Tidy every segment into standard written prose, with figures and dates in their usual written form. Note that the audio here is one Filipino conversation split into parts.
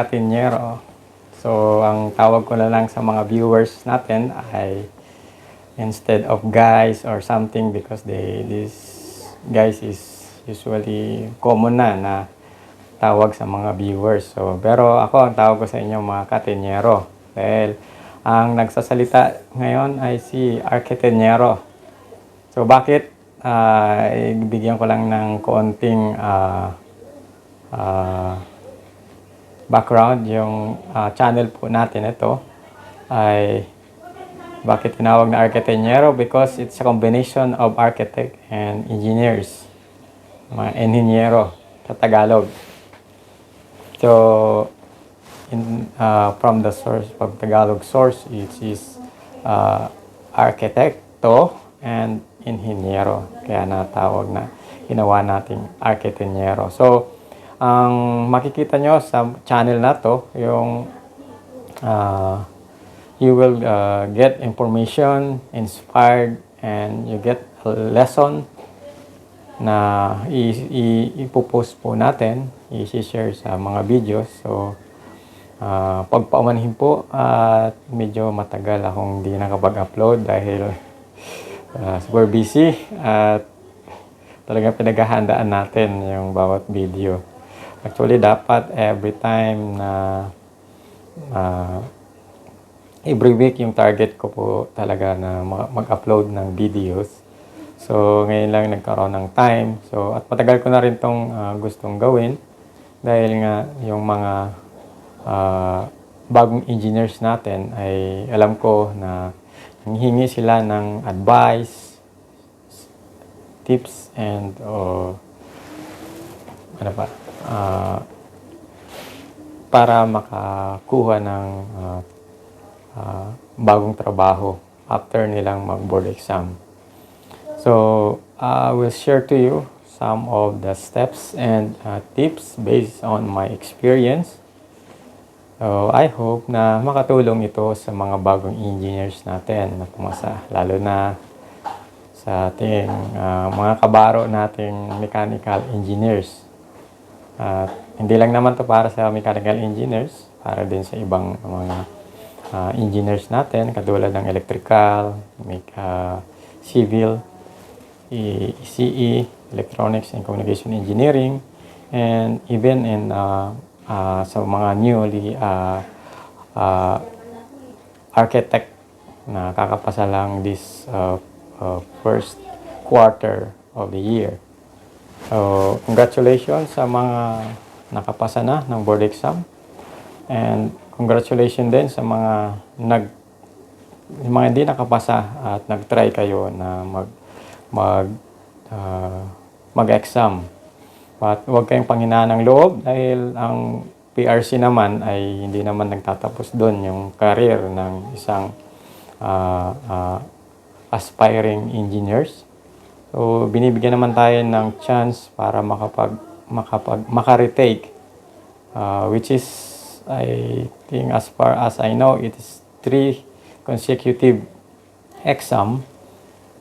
katinyero. So, ang tawag ko na lang sa mga viewers natin ay instead of guys or something because this guys is usually common na tawag sa mga viewers. So, pero ako ang tawag ko sa inyo mga katinyero. Dahil ang nagsasalita ngayon ay si Arketenyero. So, bakit? Ibigyan ko lang ng konting background. Yung channel po natin ito ay bakit tinawag na Arketenyero? Because it's a combination of architect and engineers. Mga enhinyero sa Tagalog. So, from the source, from Tagalog source, it is arkitekto and enhinyero. Kaya natawag na, ginawa nating Arketenyero. So, ang makikita nyo sa channel na to, yung you will get information, inspired, and you get a lesson na ipopost po natin, i-share sa mga videos. So, pagpaumanhin po at medyo matagal akong hindi nakapag-upload dahil super busy at talagang pinaghahandaan natin yung bawat video. Actually, dapat every time na every week yung target ko po talaga na mag-upload ng videos. So, ngayon lang nagkaroon ng time. So, at matagal ko na rin tong gustong gawin dahil nga yung mga bagong engineers natin ay alam ko na hingi sila ng advice, tips, and para makakuha ng bagong trabaho after nilang mag-board exam. So, I will share to you some of the steps and tips based on my experience. So, I hope na makatulong ito sa mga bagong engineers natin na pumasa, lalo na sa ating mga kabaro nating mechanical engineers. Hindi lang naman to para sa mechanical engineers, para din sa ibang mga engineers natin, katulad ng electrical, civil, ECE, electronics and communication engineering, and even in sa mga newly architect na kakapasa lang this first quarter of the year. So, congratulations sa mga nakapasa na ng board exam, and congratulations din sa mga hindi nakapasa at nag-try kayo na mag-exam. But huwag kayong panghinaan ng loob dahil ang PRC naman ay hindi naman nagtatapos doon yung career ng isang aspiring engineers. So, binibigyan naman tayo ng chance para makaretake, which is, I think as far as I know, it is 3 consecutive exam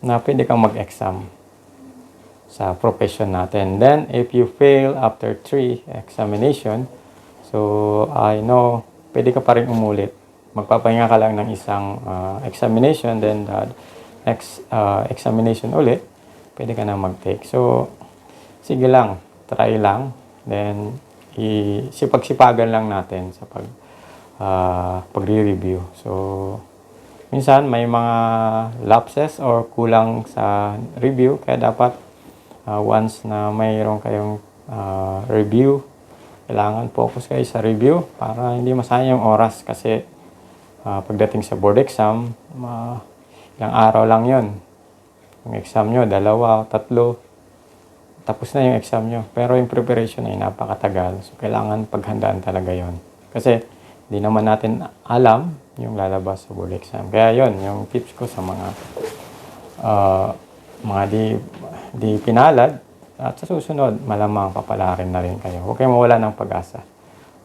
na pwede kang mag-exam sa profession natin. Then, if you fail after 3 examination, so I know, pwede ka pa rin umulit. Magpapahinga ka lang ng isang examination, then the next examination ulit, pwede ka na mag-take. So, sige lang, try lang, then sipag-sipagan lang natin sa pagre-review. So, minsan may mga lapses or kulang sa review, kaya dapat once na mayroon kayong review, kailangan focus kayo sa review para hindi masayang yung oras kasi pagdating sa board exam, ilang araw lang yon. Yung exam nyo, 2, 3, tapos na yung exam nyo. Pero yung preparation ay napakatagal. So, kailangan paghandaan talaga yon. Kasi hindi naman natin alam yung lalabas sa board exam. Kaya yon, yung tips ko sa mga di pinalad, at sa susunod, malamang papalarin na rin kayo. Huwag kayong mawala ng pag-asa.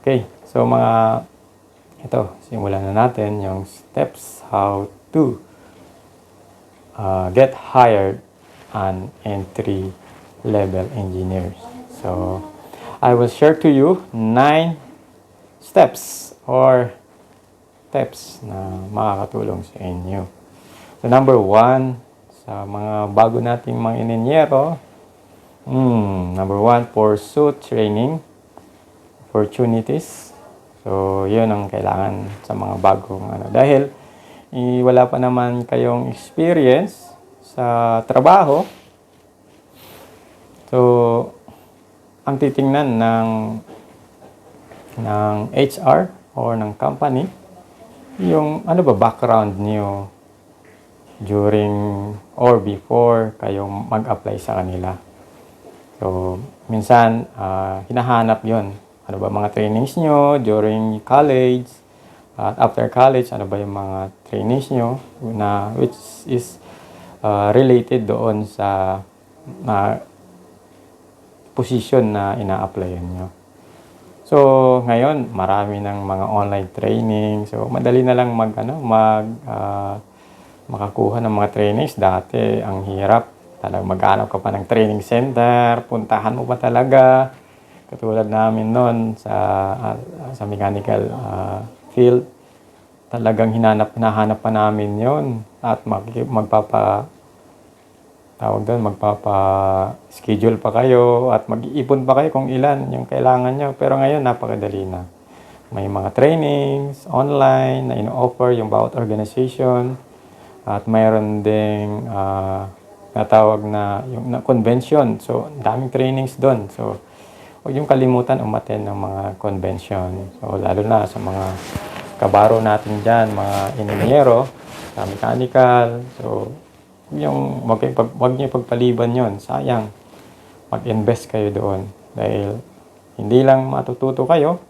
Okay, so ito, simulan na natin yung steps how to get hired an entry-level engineers. So, I will share to you 9 steps or tips na makakatulong sa inyo. So, number 1, sa mga bago nating mga ininyero, number 1, pursue training opportunities. So, yun ang kailangan sa mga bagong Dahil, wala pa naman kayong experience sa trabaho. So, ang titingnan ng HR or ng company, yung background niyo during or before kayong mag-apply sa kanila. So, minsan, hinahanap yon. Ano ba mga trainings nyo during college, at after college, ano ba yung mga trainings nyo na which is related doon sa position na ina-applyan nyo. So, ngayon, marami ng mga online training. So, madali na lang makakuha ng mga trainings. Dati, ang hirap. Talagang maghanap ka pa ng training center. Puntahan mo pa talaga. Katulad namin noon sa mechanical field. Talagang hinahanap pa namin yon at magpapa-schedule pa kayo at mag-iipon pa kayo kung ilan yung kailangan nyo. Pero ngayon, napakadali na. May mga trainings online na ino-offer yung bawat organization at mayroon ding natawag na yung convention. So, daming trainings doon. So, huwag yung kalimutan umattend ng mga convention. So, lalo na sa mga kabaro natin dyan, mga ininyero, sa mechanical. So, wag niyo pagpaliban yon. Sayang. Mag-invest kayo doon. Dahil hindi lang matututo kayo,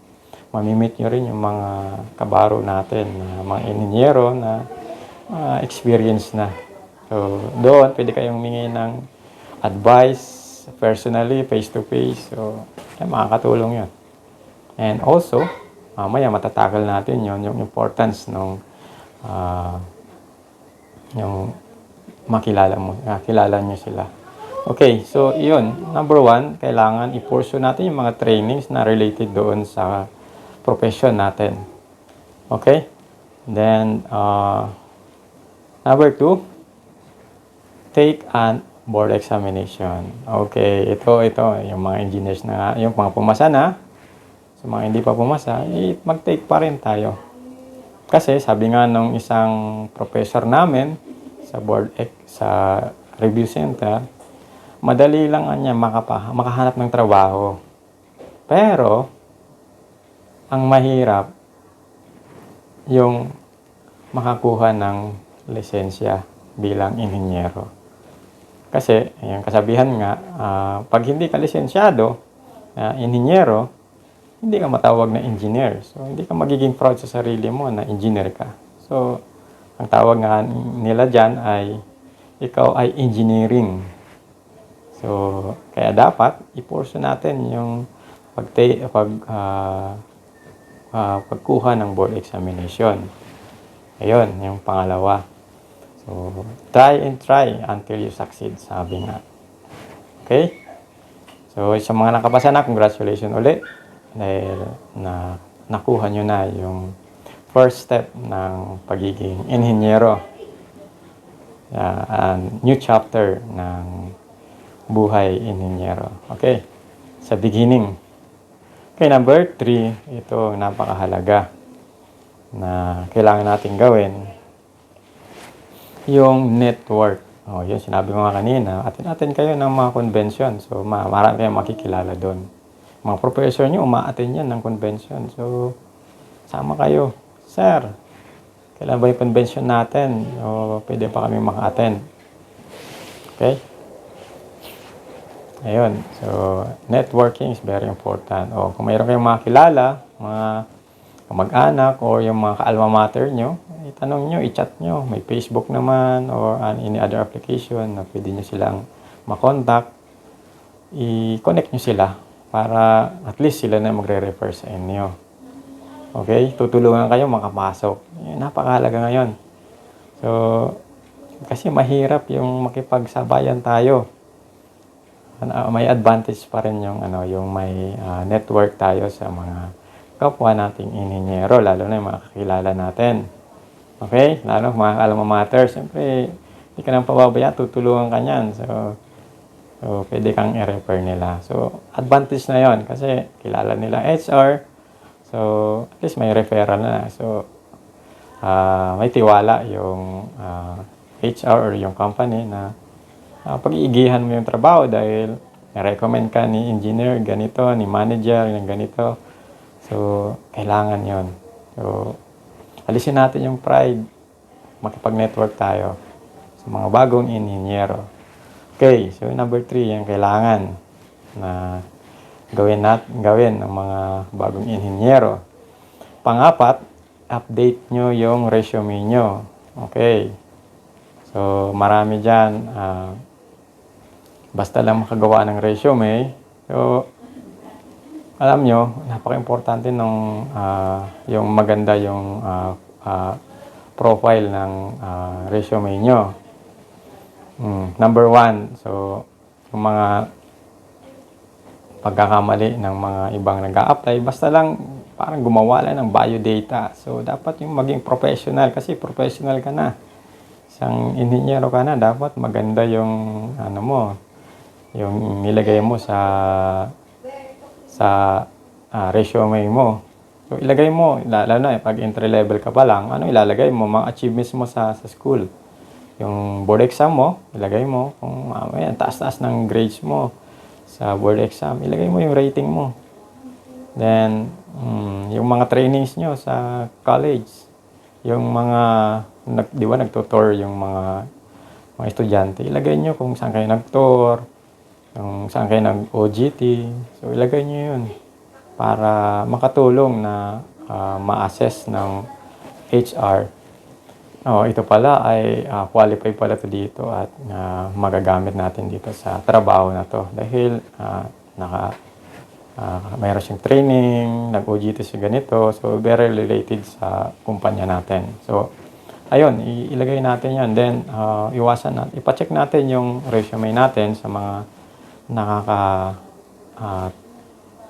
mamimit nyo rin yung mga kabaro natin, mga ininyero na experience na. So, doon, pwede kayong humingi ng advice personally, face-to-face. So, makakatulong yun. And also, mamaya matatagal natin yon yung importance ng yung kilala nyo sila. Okay, so yun. Number 1, kailangan i-pursue natin yung mga trainings na related doon sa profession natin. Okay? Then, number 2, take an board examination. Okay, ito, yung mga engineers na, yung mga pumasa na, sa mga hindi pa pumasa, mag-take pa rin tayo. Kasi, sabi nga nung isang professor namin, sa review center, madali lang niya makahanap ng trabaho. Pero, ang mahirap, yung makakuha ng lisensya bilang inhinyero. Kasi, yung kasabihan nga, pag hindi ka lisensyado, inhinyero, hindi ka matawag na engineer. So, hindi ka magiging proud sa sarili mo na engineer ka. So, ang tawag nga nila dyan ay, ikaw ay engineering. So, kaya dapat, i-pursue natin yung pagkuha ng board examination. Ayun, yung pangalawa. So, try and try until you succeed, sabi nga. Okay? So, sa mga nakapasa na, congratulations ulit. Dahil nakuha nyo na yung first step ng pagiging inhinyero. New chapter ng buhay inhinyero. Okay? Sa beginning. Okay, number 3, ito napakahalaga na kailangan natin gawin. Yung network. Yun, sinabi ko nga kanina, attend kayo ng mga convention. So, marami kayong makikilala doon. Mga professor nyo, uma-attend yan ng convention. So, sama kayo. Sir, kailan ba yung convention natin? O pwede pa kami maka-attend? Okay? Ayun. So, networking is very important. Kung mayroon kayong mga kilala, mga kamag-anak, o yung mga ka-alma mater nyo, itanong nyo, i-chat nyo. May Facebook naman, or any other application na pwede nyo silang makontak. I-connect nyo sila para at least sila na magre-refer sa inyo. Okay? Tutulungan kayo makapasok. Napakahalaga ngayon. So, kasi mahirap yung makipagsabayan tayo. May advantage pa rin yung may network tayo sa mga kapwa nating inhinyero, lalo na yung mga kakilala natin. Okay? Lalo mga alma mater, siyempre, hindi ka nang pababayaan, tutulungan ka niyan. So, pwede kang i-refer nila. So, advantage na yon kasi kilala nila HR. So, at least may referral na. So, may tiwala yung HR or yung company na pag-iigihan mo yung trabaho dahil na-recommend ka ni engineer ganito, ni manager ng ganito. So, kailangan yon. So, alisin natin yung pride. Makipag-network tayo sa mga bagong inhinyero. Okay, so number 3, yung kailangan na gawin ng mga bagong inhinyero. Pang-apat, update nyo yung resume nyo. Okay. So, marami dyan. Basta lang makagawa ng resume. So, alam nyo, napaka-importante nung yung maganda yung profile ng resume nyo. Number 1, so, yung mga pagkakamali ng mga ibang nag-a-apply, basta lang parang gumawa lang ng biodata. So, dapat yung maging professional kasi professional ka na. Isang inhinyero ka na, dapat maganda yung ano mo, yung nilagay mo sa resume mo. So, ilagay mo, lalo na pag entry level ka pa lang, ano ilalagay mo? Mga achievements mo sa school. Yung board exam mo, ilagay mo. Kung taas-taas ng grades mo sa board exam, ilagay mo yung rating mo. Then, yung mga trainings nyo sa college, yung mga, di ba nagtutor yung mga estudyante, ilagay nyo kung saan kayo nag-tour, kung saan kayo nag-OJT. So, ilagay nyo yun para makatulong na ma-assess ng HR. Ito pala ay qualify pala to dito at magagamit natin dito sa trabaho na to dahil mayroon siyang training, nag-OJT siya ganito, so very related sa kumpanya natin. So, ayun, ilagay natin yan. Then, iwasan natin, ipacheck natin yung resume natin sa mga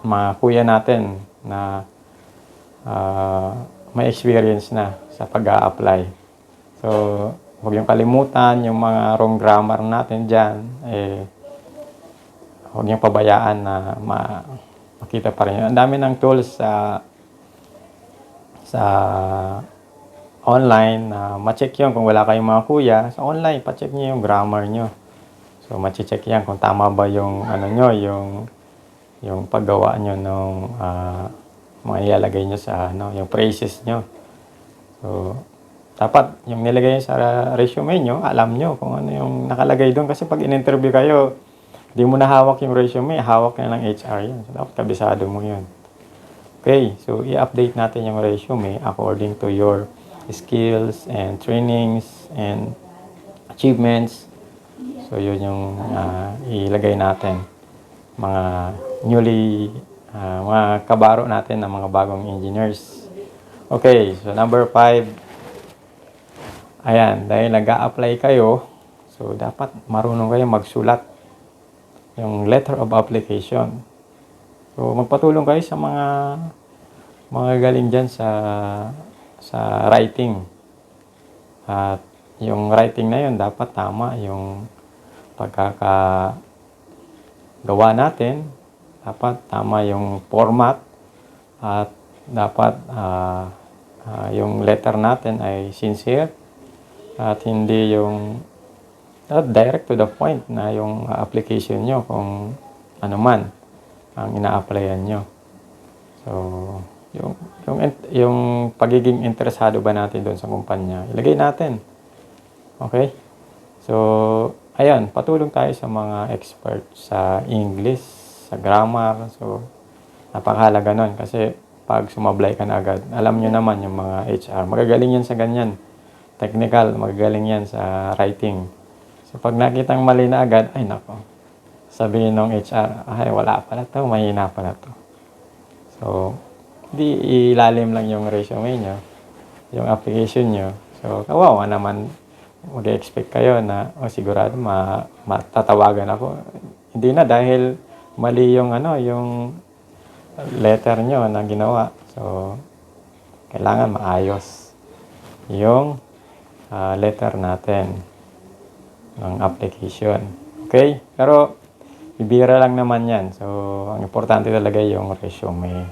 mga kuya natin na may experience na sa pag-a-apply. So, huwag yung kalimutan yung mga wrong grammar natin dyan. Huwag yung pabayaan na makita pa rin. Ang dami ng tools sa online na ma-check yun. Kung wala kayong mga kuya, sa online, pa-check nyo yung grammar nyo. So, ma-check yan kung tama ba yung yung paggawa nyo nung mga ilalagay nyo sa yung phrases nyo. So, dapat yung nilagay sa resume nyo, alam nyo kung ano yung nakalagay doon. Kasi pag in-interview kayo, hindi mo na hawak yung resume, hawak na ng HR yan. So, dapat kabisado mo yun. Okay, so i-update natin yung resume according to your skills and trainings and achievements. So, yun yung ilagay natin. Mga mga kabaro natin ng mga bagong engineers. Okay, so number 5. Ayan, dahil nag-a-apply kayo, so dapat marunong kayo magsulat. Yung letter of application. So, magpatulong kayo sa mga galing dyan sa writing. At yung writing na yun, dapat tama yung pagkakagawa natin. Dapat tama yung format. At dapat yung letter natin ay sincere. At hindi yung direct to the point na yung application nyo kung ano man ang ina-applyan nyo. So, yung pagiging interesado ba natin doon sa kumpanya, ilagay natin. Okay? So, ayan, patulong tayo sa mga expert sa English, sa grammar. So, napakahalaga nun kasi pag sumablay ka na agad, alam nyo naman yung mga HR, magagaling yan sa ganyan. Technical, magagaling yan sa writing. So, pag nakitang mali na agad, ay nako, sabihin ng HR, ay wala pala to, mahina pala to. So, di ilalim lang yung resume nyo, yung application nyo. So, kawawa naman, mag-expect kayo na, sigurado matatawagan ako. Hindi na dahil mali yung yung letter nyo na ginawa. So, kailangan maayos yung letter natin ng application. Okay? Pero, bibira lang naman yan. So, ang importante talaga yung resume.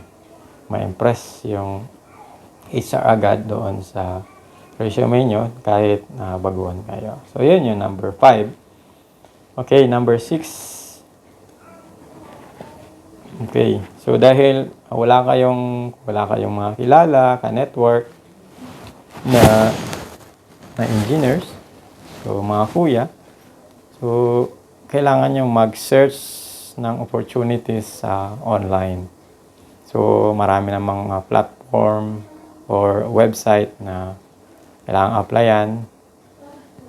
Ma-impress yung HR agad doon sa resume nyo kahit baguhan kayo. So, yun yung number 5. Okay, number 6. Okay. So, dahil wala kayong mga kilala, ka-network na engineers, so mga kuya, so kailangan nyo mag-search ng opportunities sa online. So, marami namang mga platform or website na kailangan applyan.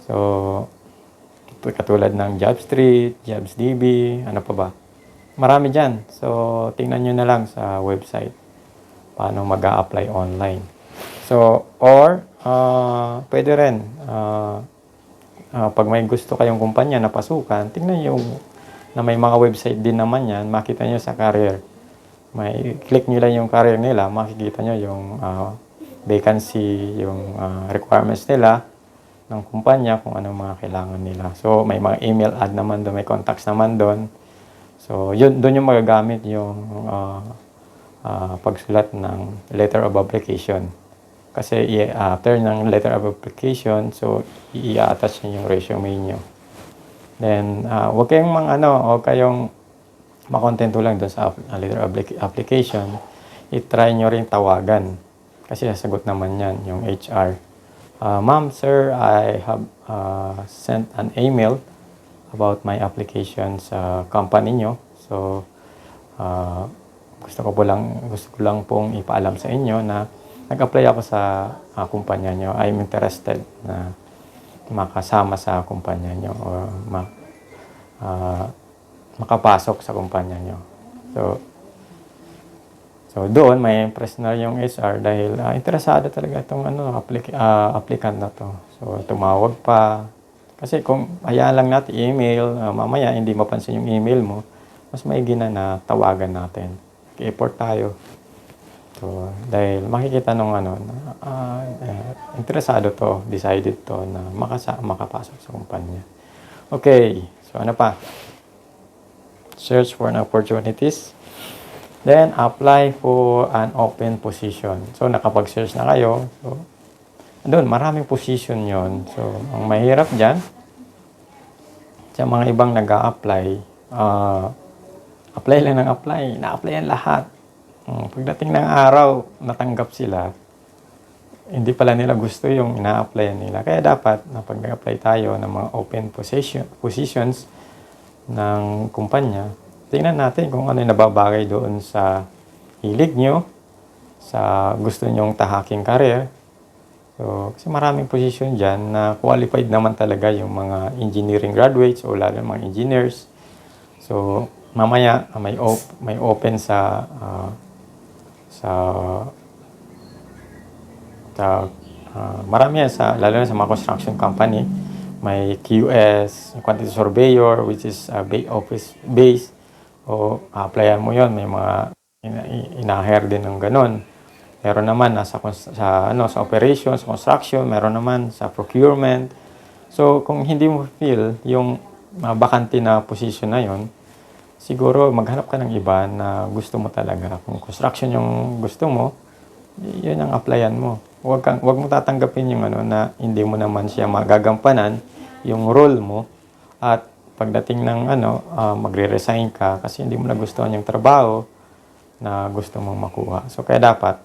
So, katulad ng JobStreet, JobsDB, ano pa ba? Marami dyan. So, tingnan nyo na lang sa website paano mag-a-apply online. So, or, pwede rin, pag may gusto kayong kumpanya na pasukan, tingnan nyo na may mga website din naman yan, makita nyo sa career. May click nyo lang yung career nila, makikita nyo yung vacancy, yung requirements nila ng kumpanya, kung anong mga kailangan nila. So, may mga email ad naman doon, may contacts naman doon. So, yun, doon yung magagamit yung pagsulat ng letter of application. Kasi after ng letter of application, so i-attach nyo yung resume nyo. Then, huwag kayong makontento lang doon sa letter of application. I-try nyo rin tawagan. Kasi sasagot naman yan, yung HR. Ma'am, sir, I have sent an email about my application sa company nyo. So, gusto ko lang pong ipaalam sa inyo na nag-apply ako sa kumpanya nyo. I'm interested na makasama sa kumpanya nyo o makapasok sa kumpanya nyo. So doon may impress na yung HR dahil interesado talaga itong applicant na to. So, tumawag pa. Kasi kung hayaan lang natin email, mamaya hindi mapansin yung email mo, mas maigi na tawagan natin. I-effort tayo. So, dahil makikita nung interesado to, decided to na makapasok sa kumpanya. Okay, so ano pa? Search for opportunities. Then, apply for an open position. So, nakapag-search na kayo. So, doon, maraming position yon. So, ang mahirap dyan, sa mga ibang nag-a-apply, apply lang ng apply. Na-applyan lahat. Pagdating ng araw, natanggap sila. Hindi pala nila gusto yung ina-applyan nila. Kaya dapat, na pag nag-apply tayo ng mga open positions ng kumpanya, tingnan natin kung ano yung nababagay doon sa hilig nyo, sa gusto nyong tahaking career. So, kasi maraming position dyan na qualified naman talaga yung mga engineering graduates o lalo mga engineers. So, mamaya may open marami yan lalo na sa mga construction company. May QS, quantity surveyor, which is office based. O applyan mo yon, may mga ina-hire din ng ganun. Meron naman sa operations, sa construction, meron naman sa procurement. So, kung hindi mo feel yung bakante na position na yon, siguro maghanap ka ng iba na gusto mo talaga. Kung construction yung gusto mo, yun ang applyan mo. Huwag mo tatanggapin yung na hindi mo naman siya magagampanan yung role mo at pagdating ng magre-resign ka kasi hindi mo nagustuhan yung trabaho na gusto mong makuha. So, kaya dapat,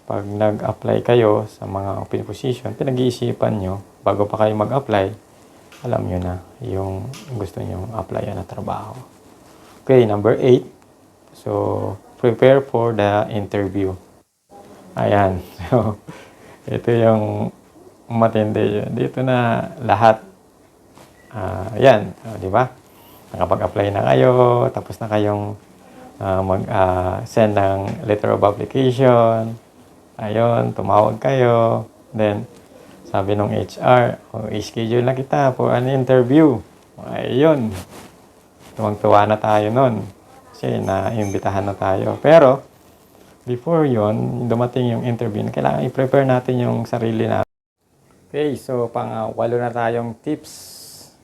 pag nag-apply kayo sa mga open position, pinag-iisipan nyo, bago pa kayo mag-apply, alam nyo na yung gusto nyo applyan na trabaho. Okay, number 8. So, prepare for the interview. Ayan. So, ito yung matindi. Dito na lahat. Yan, di ba? Nakapag-apply na kayo, tapos na kayong mag-send ng letter of application. Ayun, tumawag kayo. Then, sabi nung HR, i-schedule na kita for an interview. Ayun. Tuwang-tuwa na tayo nun. Kasi na-imbitahan na tayo. Pero, before yon dumating yung interview, kailangan i-prepare natin yung sarili natin. Okay, so walo na tayong tips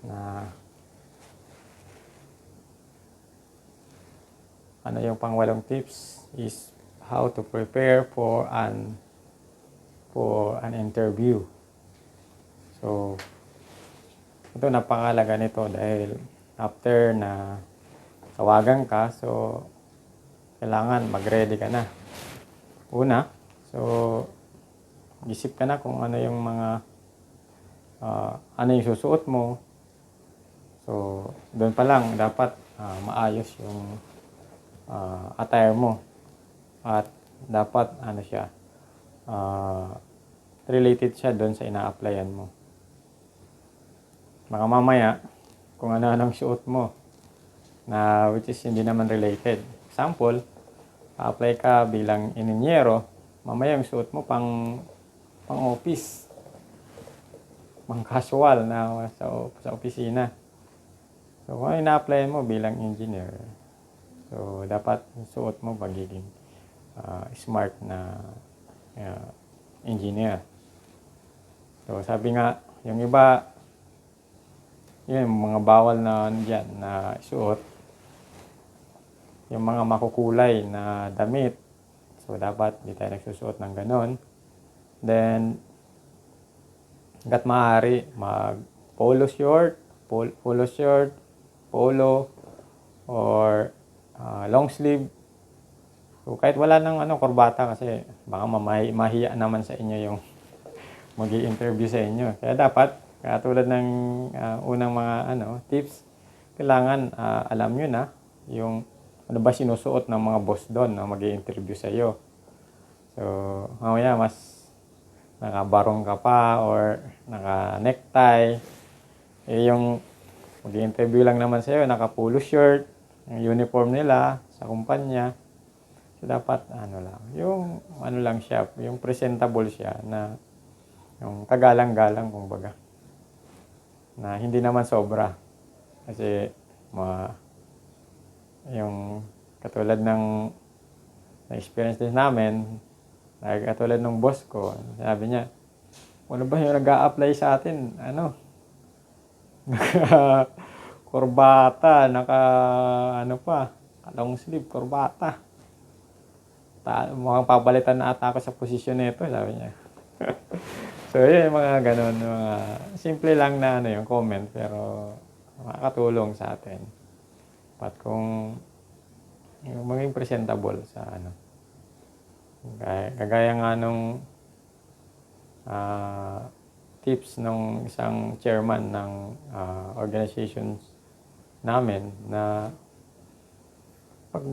na ano yung pangwalong tips is how to prepare for an interview. So, ito napakalaga nito dahil after na tawagan ka, so kailangan mag-ready ka na. Una, so isip ka na kung ano yung mga ano yung susuot mo. So, doon pa lang dapat maayos yung attire mo. At dapat ano siya, related siya doon sa ina-applyan mo. Baka mamaya, kung ano-anong suot mo, na which is hindi naman related. Example, apply ka bilang ininyero, mamaya yung suot mo pang office, pang casual na sa opisina. So, kung ina-apply mo bilang engineer, so dapat yung suot mo magiging smart na engineer. So, sabi nga, yung iba, yun, mga bawal na dyan na isuot, yung mga makukulay na damit, so dapat di tayo nagsusuot ng ganon. Then, hanggat maaari, mag polo shirt, polo, or long sleeve. So, kahit wala ng korbata kasi baka mahiya naman sa inyo yung mag-i-interview sa inyo. Kaya dapat, katulad ng unang mga tips, kailangan alam nyo na yung ano ba sinusuot ng mga boss doon na mag-i-interview sa iyo. So, mamaya mas nakabarong ka pa or naka-necktie. Yung mag-i-interview lang naman sa iyo, naka-polo shirt, yung uniform nila sa kumpanya. So, dapat yung lang siya, yung presentable siya na yung kagalang-galang kumbaga. Na hindi naman sobra. Kasi yung katulad ng na-experience din namin, katulad ng boss ko, sabi niya, ano ba yung nag-a-apply sa atin? Korbata, long sleeve, korbata. Mukhang papalitan na ata ako sa posisyon nito, sabi niya. So, yun yung mga ganun, mga simple lang na yung comment, pero makakatulong sa atin. But kung yung maging presentable sa kagaya nga nung tips ng isang chairman ng organizations namin na pag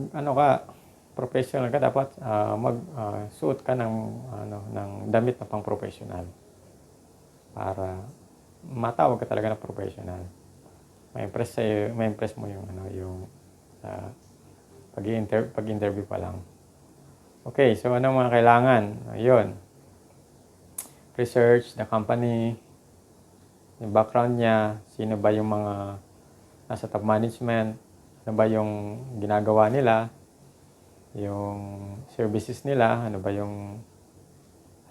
professional ka, dapat suot ka ng damit na pang professional para matawag ka talaga na professional. Ma-impress mo yung pag-interview pa lang. Okay, so ano mga kailangan? Ayun. Research the company, yung background niya, sino ba yung mga nasa top management, ano ba yung ginagawa nila, yung services nila, ano ba yung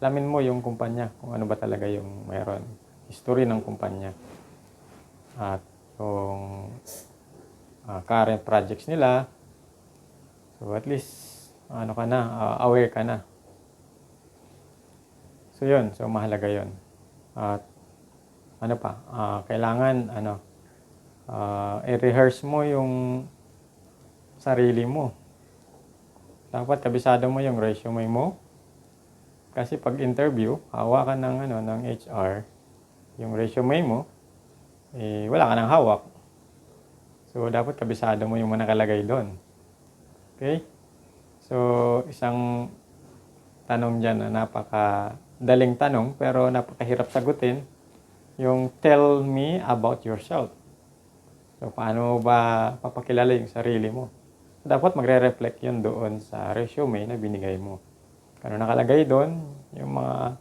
alamin mo yung kumpanya, kung ano ba talaga yung mayroon, history ng kumpanya, at yung current projects nila. So at least aware ka na. So yun, so mahalaga yun. At kailangan i-rehearse mo yung sarili mo. Dapat kabisado mo yung resume mo. Kasi pag interview, hawakan ng HR, yung resume mo, wala ka nang hawak. So dapat kabisado mo yung mga nakalagay doon. Okay? So isang tanong dyan na napakadaling tanong pero napakahirap sagutin, yung tell me about yourself. So paano mo ba papakilala yung sarili mo? Dapat magre-reflect yun doon sa resume na binigay mo. Ano nakalagay doon, yung mga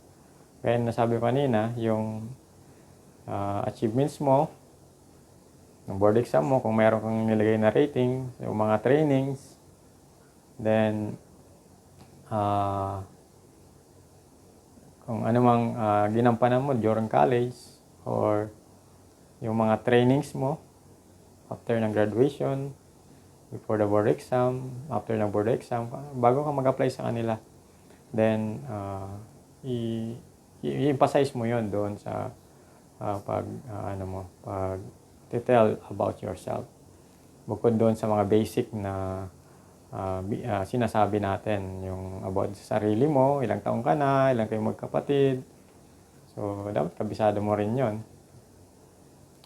gaya na sabi ko kanina, yung achievements mo, yung board exam mo, kung meron kang nilagay na rating, yung mga trainings, then ah, kung ano mang ginampanan mo during college or yung mga trainings mo after ng graduation, before the board exam, after ng board exam, bago ka mag-apply sa kanila. Then, i-emphasize mo yon doon sa pag tell about yourself. Bukod doon sa mga basic na sinasabi natin, yung about sa sarili mo, ilang taong ka na, ilang kayo magkapatid. So, dapat kabisado mo rin yon.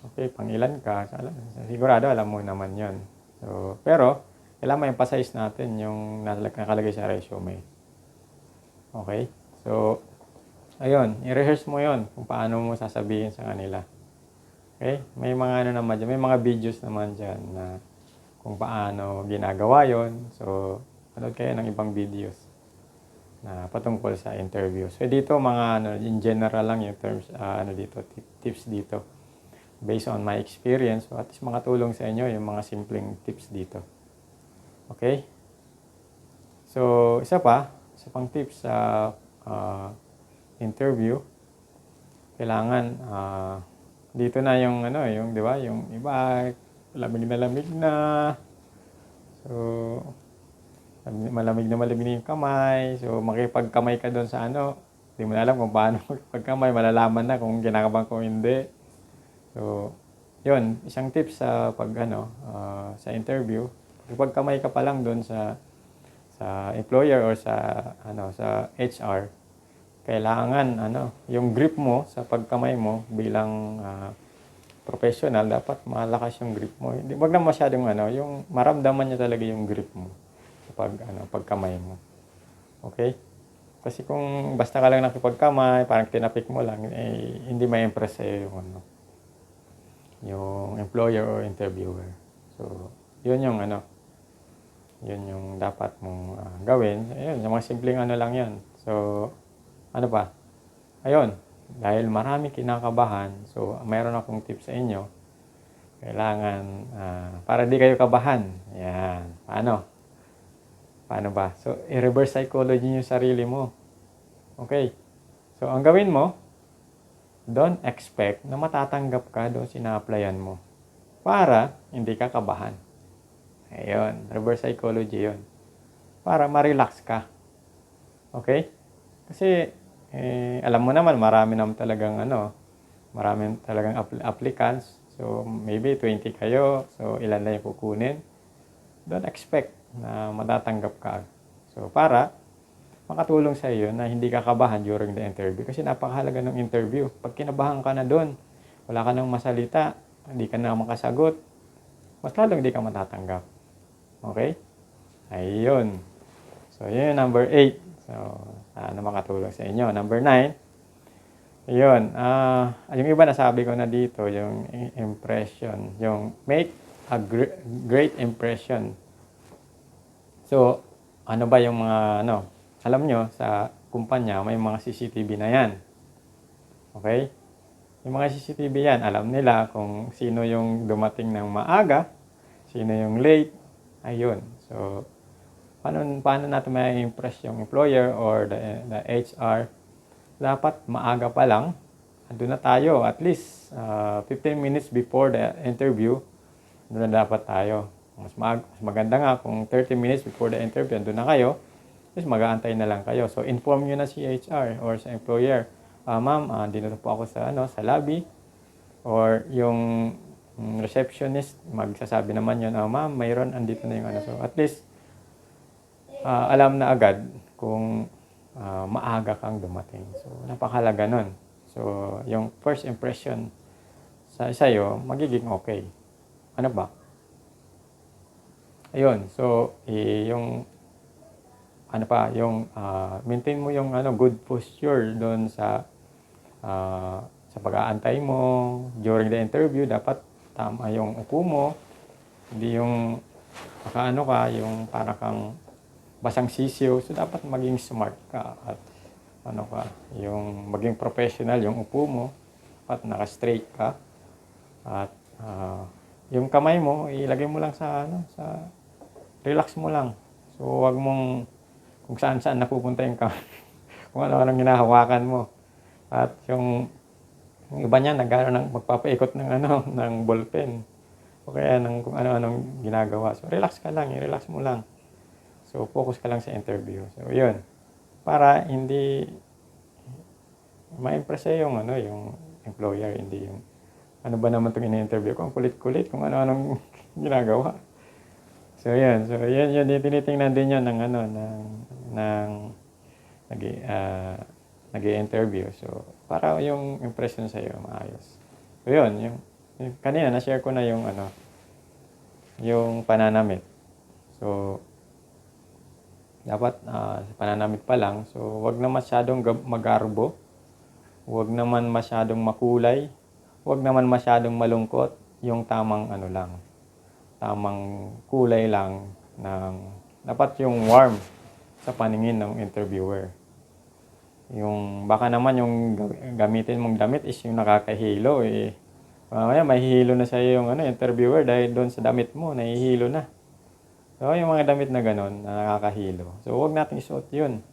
Okay, pang ilan ka, sigurado alam mo naman yon. So, pero, kailangan ma-emphasize natin yung nakalagay sa resume. Okay? So, ayun, i-rehearse mo yon kung paano mo sasabihin sa kanila. Okay? May mga ano naman dyan, may mga videos naman dyan na kung paano ginagawa yon. So, panood kayo ng ibang videos na patungkol sa interview. So, dito mga in general lang yung terms, tips dito. Based on my experience, so at least makatulong sa inyo yung mga simpleng tips dito. Okay? So, isa pang tips sa interview, kailangan dito na yung yung 'di ba, yung iba lamig na. So, malamig na yung kamay. So, makipagkamay ka doon sa hindi mo na alam kung paano pagkamay, malalaman na kung kinakabahan ko hindi. So, yun, isang tips sa sa interview, pagkamay ka pa lang doon sa employer or sa HR, kailangan yung grip mo sa pagkamay mo bilang professional, dapat malakas yung grip mo. Hindi, wag na masyadong yung maramdaman niya talaga yung grip mo sa pagkamay mo. Okay? Kasi kung basta ka lang nakipagkamay, parang tinapik mo lang, hindi ma-impress sa'yo yung employer or interviewer. So, yun yung yun yung dapat mong gawin. Ayun, yung mga simpleng lang yan. So, ano pa? Ayun, dahil marami kinakabahan, so mayroon akong tips sa inyo. Kailangan, para di kayo kabahan. Yan. Paano ba? So, i-reverse psychology yung sarili mo. Okay. So, ang gawin mo, don't expect na matatanggap ka doon sina-applyan mo para hindi ka kabahan. Ayun, reverse psychology yun. Para ma-relax ka. Okay? Kasi, alam mo naman, marami talagang applicants. So, maybe 20 kayo. So, ilan na yung kukunin. Don't expect na matatanggap ka. So, para makatulong sa iyo na hindi ka kabahan during the interview. Kasi napakahalaga ng interview. Pag kinabahan ka na doon, wala ka nang masalita, hindi ka na makasagot, mas lalong hindi ka matatanggap. Okay? Ayun. So, yun yung number 8. So, sana makatulong sa inyo. Number 9. Ayun. Yung iba nasabi ko na dito, yung impression. Yung make a great impression. So, ano ba yung mga alam nyo, sa kumpanya, may mga CCTV na yan. Okay? Yung mga CCTV yan, alam nila kung sino yung dumating ng maaga, sino yung late. Ayun. So, paano natin ma-impress yung employer or the HR? Dapat maaga pa lang, andun na tayo. At least 15 minutes before the interview, andun na dapat tayo. Mas maganda nga kung 30 minutes before the interview, andun na kayo. Tapos mag-aantay na lang kayo. So, inform nyo na si HR or sa employer. Ma'am, dito po ako sa lobby. Or yung receptionist, magsasabi naman yun, ma'am, mayroon, andito na yung So, at least, alam na agad kung maaga kang dumating. So, napakahalaga nun. So, yung first impression sa'yo, magiging okay. Ano ba? Ayun. So, yung maintain mo yung good posture doon sa pag-aantay mo during the interview. Dapat tama yung upo mo, hindi yung yung para kang basang sisiyo. So dapat maging smart ka at yung maging professional yung upo mo, dapat naka-straight ka at yung kamay mo ilagay mo lang sa relax mo lang. So wag mong kung saan-saan napupunta yung kung ano-anong hinahawakan mo. At yung iba niyan nagano ng magpapaikot ng ano, ng ballpen o kaya ng kung ano-anong ginagawa. So relax ka lang, i-relax mo lang. So focus ka lang sa interview. So 'yun. Para hindi ma-impress yung ano, yung employer, hindi yung ano ba naman 'tong ini-interview ko, ang kulit-kulit kung ano-anong ginagawa. So 'yun. So 'yun yung tinitingnan din 'yon ng ano ng nag nag-i-interview. So para yung impression sa iyo maayos. So 'yun, yung kanina na-share ko na yung ano, yung pananamit. So dapat sa pananamit pa lang, so wag na masyadong magarbo, wag naman masyadong makulay, wag naman masyadong malungkot, yung tamang ano lang, tamang kulay lang ng dapat yung warm sa paningin ng interviewer. Yung baka naman yung gamitin mong damit is yung nakakahilo eh. Mamaya mahihilo na sa yung ano, interviewer dahil doon sa damit mo, nahihilo na. So yung mga damit na gano'n na nakakahilo. So huwag nating isuot 'yun.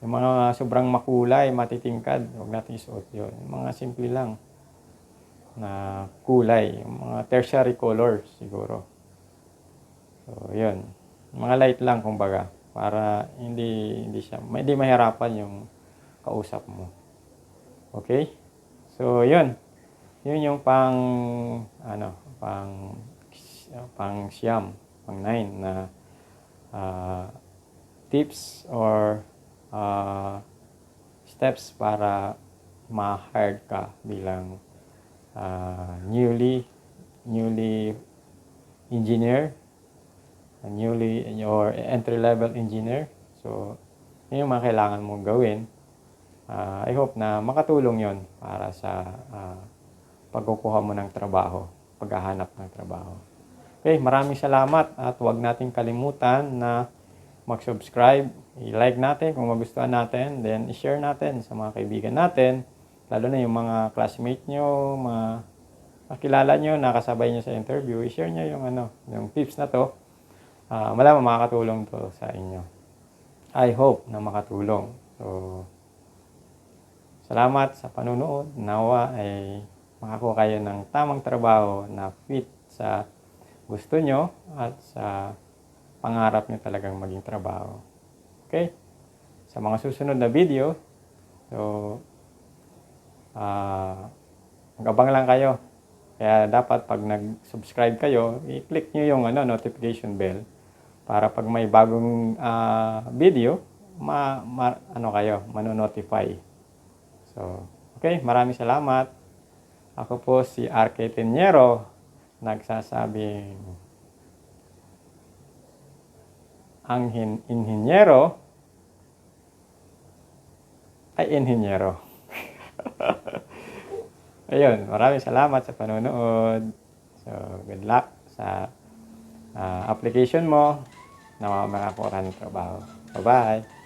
Yung mga sobrang makulay, matitingkad, huwag nating isuot 'yun. Yung mga simple lang na kulay, yung mga tertiary colors siguro. So 'yun. Mga light lang kumbaga para hindi mahirapan yung kausap mo. Okay? So 'yun. 'Yun yung pang siyam, pang 9 na tips or steps para ma-hire ka bilang newly engineer, or entry level engineer. So yun yung mga kailangan mong gawin. I hope na makatulong yon para sa pagkukuha mo ng trabaho, paghahanap ng trabaho. Okay, maraming salamat at huwag nating kalimutan na mag-subscribe, i-like natin kung magustuhan natin, then i-share natin sa mga kaibigan natin, lalo na yung mga classmate nyo, mga kakilala nyo, nakasabay nyo sa interview, i-share nyo yung tips na to. Malamang makakatulong to sa inyo. I hope na makatulong. So, salamat sa panunood. Nawa ay makakuha kayo ng tamang trabaho na fit sa gusto nyo at sa pangarap nyo talagang maging trabaho. Okay? Sa mga susunod na video, so, mag-abang lang kayo. Kaya dapat pag nag-subscribe kayo, i-click nyo yung notification bell para pag may bagong video, mano-notify. So, okay, maraming salamat. Ako po si RK Tenyero, nagsasabing ang inhinyero ay inhinyero. Ayun, maraming salamat sa panonood. So, good luck sa application mo na makakuha ka ng trabaho. Bye-bye!